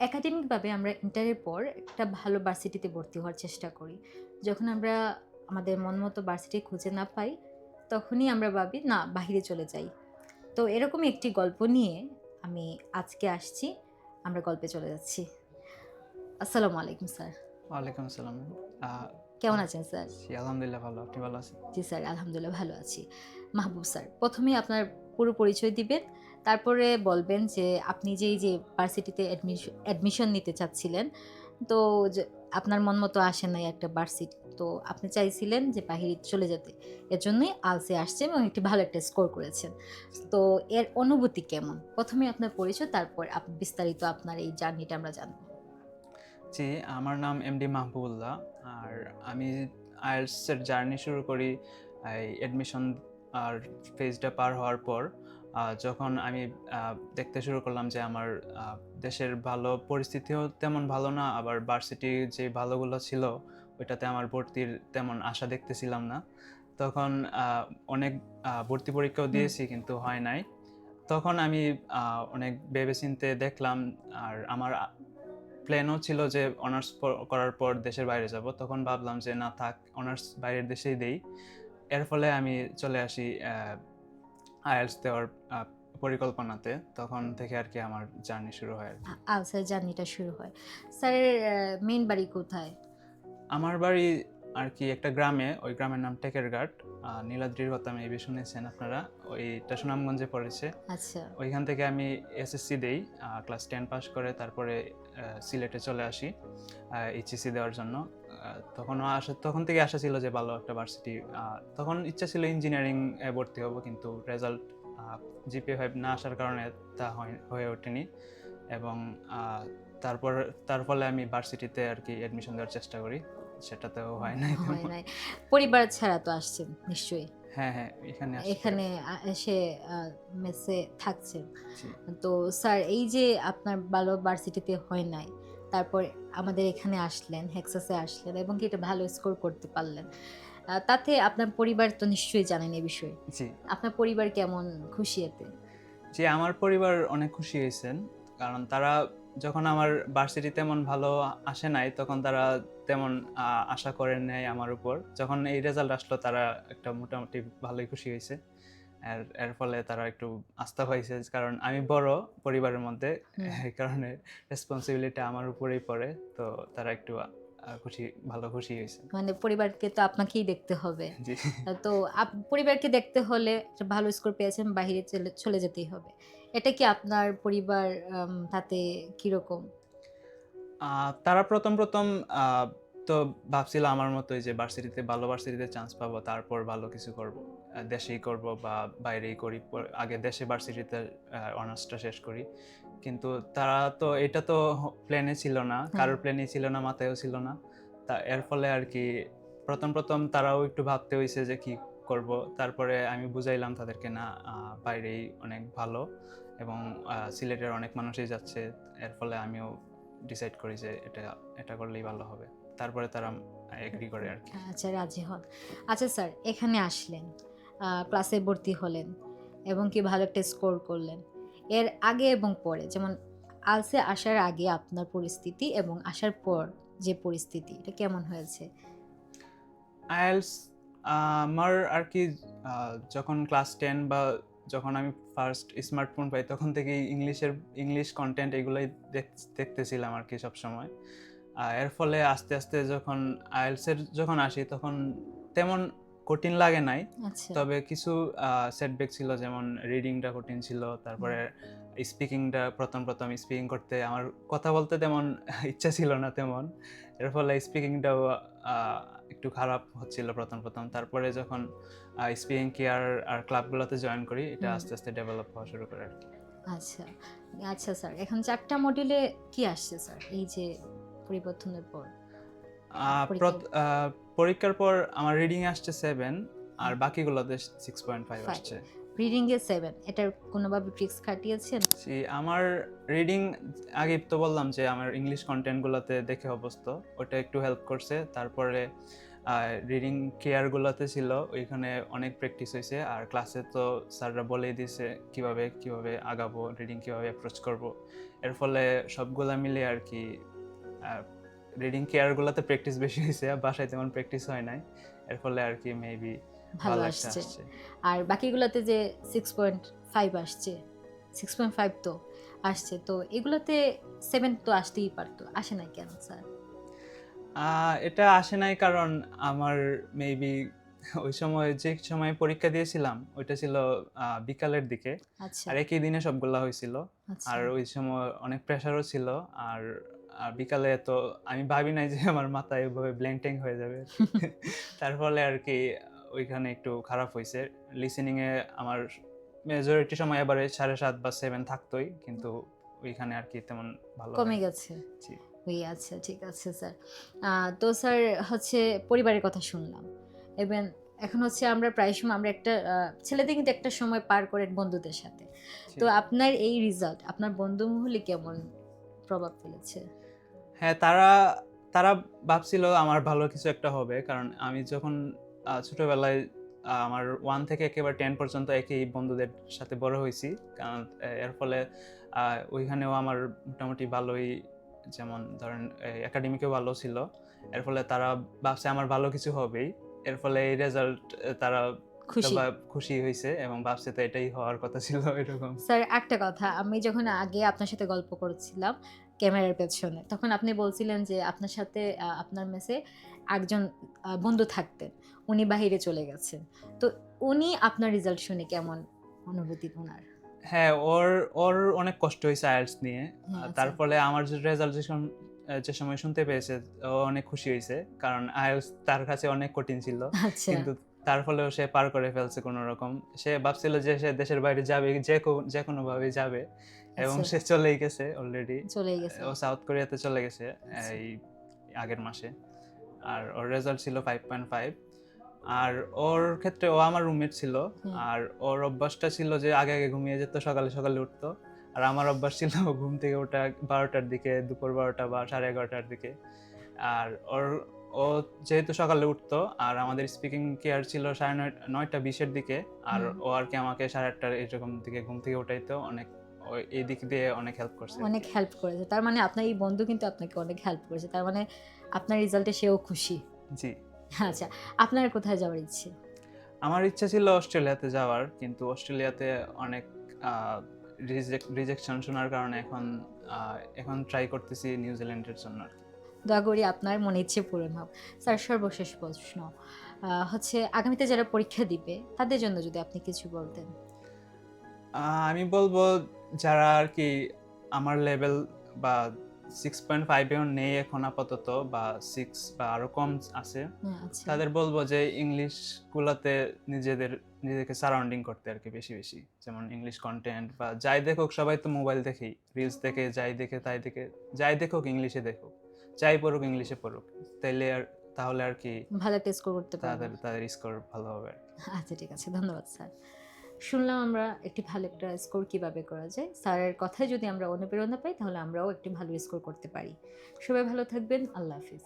একাডেমিকভাবে আমরা ইন্টারের পর একটা ভালো ভার্সিটিতে ভর্তি হওয়ার চেষ্টা করি। যখন আমরা আমাদের মন মতো ভার্সিটি খুঁজে না পাই, তখনই আমরা ভাবি না বাহিরে চলে যাই। তো এরকমই একটি গল্প নিয়ে আমি আজকে আসছি। আমরা গল্পে চলে যাচ্ছি। আসসালামু আলাইকুম স্যার। ওয়ালাইকুম আসসালাম। আহ, কেমন আহ, আছেন স্যার? জি, আলহামদুলিল্লাহ ভালো। আপনি ভালো আছেন? জি স্যার, আলহামদুলিল্লাহ ভালো আছি। মাহবুব স্যার, প্রথমেই আপনার পুরো পরিচয় দিবেন। তারপরে বলবেন যে আপনি যে এই যে ভার্সিটিতে অ্যাডমিশন নিতে চাচ্ছিলেন, তো যে আপনার মন মতো আসে নাই একটা ভার্সিটি। তো আপনি চাইছিলেন যে বাহিরে চলে যেতে। এজন্যই আলসে আসছেন এবং একটি ভালো একটা স্কোর করেছেন। তো এর অনুভূতি কেমন? প্রথমেই আপনার পরিচয়, তারপর বিস্তারিত আপনার এই জার্নিটা আমরা জানব। জি, আমার নাম এমডি মাহবুবুল্লাহ। আর আমি আইএলটিএস এর জার্নি শুরু করি এই অ্যাডমিশন আর ফেজটা পার হওয়ার পর। যখন আমি দেখতে শুরু করলাম যে আমার দেশের ভালো পরিস্থিতিও তেমন ভালো না, আবার ভার্সিটি যে ভালোগুলো ছিল ওইটাতে আমার ভর্তির তেমন আশা দেখতেছিলাম না। তখন অনেক ভর্তি পরীক্ষাও হুম। দিয়েছি কিন্তু হয় নাই। তখন আমি অনেক ভেবেচিন্তে দেখলাম। আর আমার প্ল্যানও ছিল যে অনার্স করার পর দেশের বাইরে যাব। তখন ভাবলাম যে না থাক, অনার্স বাইরের দেশেই দেই। এর ফলে আমি চলে আসি আইএলটিএস দেওয়ার পরিকল্পনাতে। তখন থেকে আর কি আমার জার্নি শুরু হয় আর কি। আলসার জার্নিটা শুরু হয়। স্যারের মেইন বাড়ি কোথায়? আমার বাড়ি আর কি একটা গ্রামে, ওই গ্রামের নাম টেকেরঘাট। নীলাদ্রির কথা মেবি শুনেছেন আপনারা। ওইটা সুনামগঞ্জে পড়েছে। আচ্ছা। ওইখান থেকে আমি এসএসসি দেই, ক্লাস 10 পাস করে তারপরে সিলেটে চলে আসি এইচএসসি দেওয়ার জন্য। তখন থেকে আশা ছিল যে ভালো একটা ভার্সিটি। তখন ইচ্ছা ছিল ইঞ্জিনিয়ারিং এ ভর্তি হব, কিন্তু রেজাল্ট জিপিএ 5 না আসার কারণে তা হয়ে ওঠেনি। এবং আহ, তারপর তার ফলে আমি ভার্সিটিতে আর কি অ্যাডমিশন দেওয়ার চেষ্টা করি, সেটাতেও হয় নাই হয় তেমন। নাই। পরিবার ছাড়া তো আসছেন নিশ্চয়ই। হ্যাঁ হ্যাঁ, এখানে আসছি পরে। এখানে এসে মেসে থাকছেন। জি তো স্যার, এই যে আপনার ভালো ভার্সিটিতে হয় নাই, তারপর আমাদের এখানে আসলেন, হেক্সাসে আসলেন এবং কি এটা ভালো স্কোর করতে পারলেন। তাতে আপনার পরিবার তো নিশ্চয়ই জানেন এ বিষয়ে। জি আপনার পরিবার কেমন খুশি এতে? জি, আমার পরিবার অনেক খুশি হয়েছেন। কারণ তারা যখন আমার ভার্সিটি তেমন ভালো আসে নাই, তখন তারা তেমন আশা করেন নাই আমার উপর। যখন এই রেজাল্ট আসলো, তারা একটা মোটামুটি ভালোই খুশি হয়েছে। এর এর ফলে তারা একটু আস্থা পাইছে, কারণ আমি বড় পরিবারের মধ্যে। হুম। এই কারণে রেসপন্সিবিলিটি আমার উপরেই পড়ে। তো তারা একটু ভালো খুশি হয়েছে। মানে পরিবারকে তো আপনাকেই দেখতে হবে। জি। তো পরিবারকে দেখতে হলে একটা ভালো স্কোর পেয়েছেন, বাহিরে চলে যেতেই হবে। এটা কি আপনার পরিবার তাতে কিরকম? তারা ১ম আ তো ভাবছিল আমার মতোই যে ভালো ভার্সিটিতে চান্স পাবো, তারপর ভালো কিছু করব। দেশেই করব বা বাইরেই করি। আগে দেশে ভার্সিটিতে অনার্সটা শেষ করি। কিন্তু তারা তো এটা তো প্ল্যানে ছিল না। হ্যাঁ। কারোর প্ল্যানেই ছিল না, মাথায়ও ছিল না। এর ফলে আর কি ১ম তারাও একটু ভাবতে হইছে যে কি করব। তারপরে আমি বুঝাইলাম তাদেরকে, না বাইরেই অনেক ভালো এবং সিলেটের অনেক মানুষই যাচ্ছে। এর ফলে আমিও ডিসাইড করি যে এটা করলেই ভালো হবে। তারপরে তারা এগ্রি করে আর কি। আচ্ছা, রাজি হন। আচ্ছা স্যার, এখানে আসলেন, ক্লাসে ভর্তি হলেন এবং কি ভালো একটা স্কোর করলেন। এর আগে এবং পরে, যেমন আলসে আসার আগে আপনার পরিস্থিতি এবং আসার পর যে পরিস্থিতি, এটা কেমন হয়েছে? আইএলটিএস আমার আর কি যখন ক্লাস 10 বা যখন আমি ফার্স্ট স্মার্টফোন পাই, তখন থেকেই ইংলিশ কনটেন্ট এগুলোই দেখতেছিলাম আর কি সবসময়। এর ফলে আস্তে আস্তে যখন আইএলটিএস এর যখন আসি, তখন তেমন কঠিন লাগে নাই। আচ্ছা। তবে কিছু সেটব্যাক ছিল, যেমন রিডিংটা কঠিন ছিল। হুম। তারপরে স্পিকিংটা প্রথম স্পিকিং করতে আমার কথা বলতে তেমন ইচ্ছা ছিল না তেমন। এর ফলে স্পিকিংটাও একটু খারাপ হচ্ছিল ১ম। তারপরে যখন স্পিকিং কেয়ার আর ক্লাবগুলোতে জয়েন করি, এটা হুম। আস্তে আস্তে ডেভেলপ হওয়া শুরু করে আরকি। আচ্ছা। আচ্ছা স্যার, এখন ৪ টা মডিউলে কি আসছে স্যার? এই যে পরিবর্তনের পর আ প্রত পরীক্ষায় আ পরীক্ষার পর আমার রিডিং এ আসছে 7, আর হুম, বাকিগুলোতে 6.5 5। আসছে। Reading a 7। এটার কোনোভাবে ট্রিক্স খাটিয়েছেন? জি, আমার রিডিং আগেই তো বললাম যে আমার ইংলিশ কনটেন্ট গুলাতে দেখে অভ্যস্ত। ওটা একটু হেল্প করছে। তারপরে রিডিং কেয়ারগুলোতে ছিল, ওইখানে অনেক প্র্যাকটিস হয়েছে। আর ক্লাসে তো স্যাররা বলেই দিয়েছে কিভাবে কিভাবে আগাবো, রিডিং কিভাবে অ্যাপ্রোচ করব। এর ফলে সবগুলা মিলে আর কি রিডিং কেয়ারগুলোতে প্র্যাকটিস বেশি হয়েছে, বাসায় তেমন প্র্যাকটিস হয় নাই। এর ফলে আর কি মেবি ভালো ভালো একটা আসছে। আসছে। আর বাকিগুলোতে যে 6.5 আসছে, 6.5 তো আসছে, তো এগুলোতে 7 তো আসতেই পারতো, আসে নাই কেন স্যার? এটা আসে নাই কারণ আমার মেবি ওই সময় যে সময় পরীক্ষা দিয়েছিলাম ওইটা ছিল বিকালের দিকে। আচ্ছা, আর একই দিনে সবগুলা হয়েছিল। আচ্ছা। আর ওই সময় অনেক প্রেশারও ছিল। আর বিকালে তো আমি ভাবি নাই যে আমার মাথায় এভাবে ব্ল্যাঙ্ক ট্যাঙ্ক হয়ে যাবে আর কি। তার ফলে আর কি ওইখানে একটু খারাপ হয়েছে। লিসেনিং এ আমার মেজরিটি সময় এবারে 7.5 বা 7 থাকতোই, কিন্তু ওইখানে আর কি তেমন ভালো কমে হয়। গেছে। জি। ওই আচ্ছা, ঠিক আছে স্যার। তো স্যার হচ্ছে পরিবারের কথা শুনলাম। এবং এখন হচ্ছে আমরা প্রায় সময় আমরা একটা ছেলেদের কিন্তু একটা সময় পার করে বন্ধুদের সাথে। জি। তো আপনার এই রেজাল্ট আপনার বন্ধু মহলে কেমন প্রভাব ফেলেছে? হ্যাঁ, তারা তারা ভাবছিল আমার ভালো কিছু একটা হবে। কারণ আমি যখন ছোটবেলায় আমার 1 থেকে একেবারে 10 পর্যন্ত একই বন্ধুদের সাথে বড় হইছি। কারণ এর ফলে আ ওইখানেও আমার মোটামুটি ভালোই, যেমন ধরেন একাডেমিকেও ভালো ছিল। এর ফলে তারা ভাবছে আমার ভালো কিছু হবেই। এর ফলে এই রেজাল্ট তারা খুশি? খুশি হইছে এবং ভাবছে তো এটাই হওয়ার কথা ছিল এরকম। স্যার একটা কথা, আমি যখন আগে আপনার সাথে গল্প করছিলাম ক্যামেরার পেছনে, তখন আপনি বলছিলেন যে আপনার সাথে আপনার মেসে একজন বন্ধু থাকতেন। উনি বাহিরে চলে গেছেন। তো উনি আপনার রেজাল্ট শুনে কেমন অনুভূতি উনার? হ্যাঁ, ওর ওর অনেক কষ্ট হইছে IELTS নিয়ে। হ্যাঁ, তার আচ্ছা। ফলে আমার যে রেজাল্ট যে সময় শুনতে পেয়েছে, ও অনেক খুশি হইছে। কারণ IELTS তার কাছে অনেক কঠিন ছিল। আচ্ছা, কিন্তু তার ফলেও সে পার করে ফেলছে কোনরকম। সে ভাবছিল যে সে দেশের বাইরে যাবে, যেকোনোভাবেই যাবে, এবং আচ্ছা। সে চলেই গেছে অলরেডি। চলেই গেছে। ও সাউথ কোরিয়াতে চলে গেছে আচ্ছা। এই আগের মাসে। আর ওর রেজাল্ট ছিল 5.5। আর ওর ক্ষেত্রে ও আমার রুমমেট ছিল। হ্যাঁ, আর ওর অভ্যাসটা ছিল যে আগে, আগে ঘুমিয়ে যেত, সকালে, সকালে উঠতো। আর আমার অভ্যাস ছিল ঘুম থেকে ওঠা ১২টার দিকে, দুপুর ১২টা বা 11:30টার দিকে। আর ও যেহেতু সকালে উঠতো, আর আমাদের স্পিকিং কেয়ার ছিল 9:30 এর দিকে। আর হুম। ও আরকি আমাকে 8:30 এরকম দিকে ঘুম থেকে উঠাইতো। অনেক এই দিক দিয়ে অনেক হেল্প করছে অনেক আরকি। হেল্প করেছে। তার মানে আপনার এই বন্ধু কিন্তু আপনাকে অনেক হেল্প করেছে। তার মানে আপনার রেজাল্টে সেও খুশি। জি। আচ্ছা, আপনার কোথায় যাওয়ার ইচ্ছে? আমার ইচ্ছা ছিল অস্ট্রেলিয়াতে যাওয়ার, কিন্তু অস্ট্রেলিয়াতে অনেক আ রিজেকশন শোনার কারণে এখন ট্রাই করতেছি নিউজিল্যান্ডের জন্য আরকি। দোয়া করি আপনার মনের ইচ্ছে পূরণ হোক। স্যার সর্বশেষ প্রশ্ন। হচ্ছে আগামীতে যারা পরীক্ষা দিবে তাদের জন্য যদি আপনি কিছু বলতেন? আমি বলব যারা আরকি আমার লেভেল বা 6.5 এও নেই এখন আপাতত, বা 6 বা আরো কম আছে, হ্যাঁ, আচ্ছা। তাদের বলব যে ইংলিশ গুলাতে নিজেকে সারাউন্ডিং করতে আরকি বেশি, বেশি। যেমন ইংলিশ কনটেন্ট বা যাই দেখুক, সবাই তো মোবাইল দেখেই। রিলস দেখে, যাই দেখে তাই দেখে। যাই দেখুক ইংলিশে দেখুক। যাই পড়ুক ইংলিশে পড়ুক। তাহলে আরকি ভালো একটা স্কোর করতে পারবে। তাদের স্কোর ভালো হবে আরকি। আচ্ছা, ঠিক আছে। ধন্যবাদ স্যার। শুনলাম আমরা একটি ভালো একটা স্কোর কিভাবে করা যায়। স্যারের কথায় যদি আমরা অনুপ্রেরণা পাই তাহলে আমরাও একটি ভালো স্কোর করতে পারি। সবাই ভালো থাকবেন। আল্লাহ হাফিজ।